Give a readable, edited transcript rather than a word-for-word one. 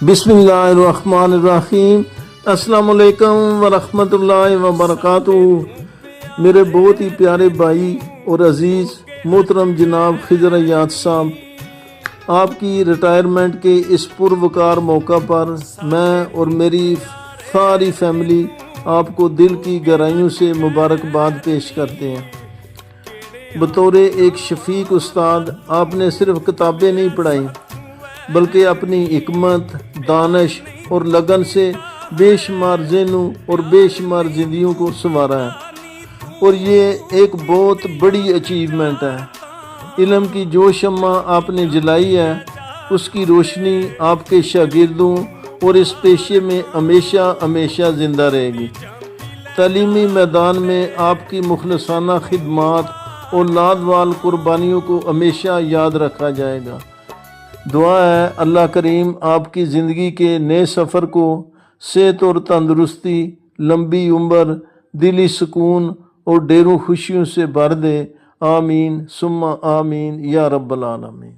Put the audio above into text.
بسم اللہ الرحمن الرحیم۔ السلام علیکم ورحمۃ اللہ وبرکاتہ۔ میرے بہت ہی پیارے بھائی اور عزیز محترم جناب خضر ایاد صاحب، آپ کی ریٹائرمنٹ کے اس پروقار موقع پر میں اور میری ساری فیملی آپ کو دل کی گہرائیوں سے مبارکباد پیش کرتے ہیں۔ بطور ایک شفیق استاد آپ نے صرف کتابیں نہیں پڑھائیں بلکہ اپنی حکمت، دانش اور لگن سے بے شمار ذہنوں اور بے شمار زندگیوں کو سنوارا ہے، اور یہ ایک بہت بڑی اچیومنٹ ہے۔ علم کی جو شمع آپ نے جلائی ہے اس کی روشنی آپ کے شاگردوں اور اس پیشے میں ہمیشہ ہمیشہ زندہ رہے گی۔ تعلیمی میدان میں آپ کی مخلصانہ خدمات اور لادوال قربانیوں کو ہمیشہ یاد رکھا جائے گا۔ دعا ہے اللہ کریم آپ کی زندگی کے نئے سفر کو صحت اور تندرستی، لمبی عمر، دلی سکون اور ڈھیروں خوشیوں سے بھر دے۔ آمین ثم آمین یا رب العالمین۔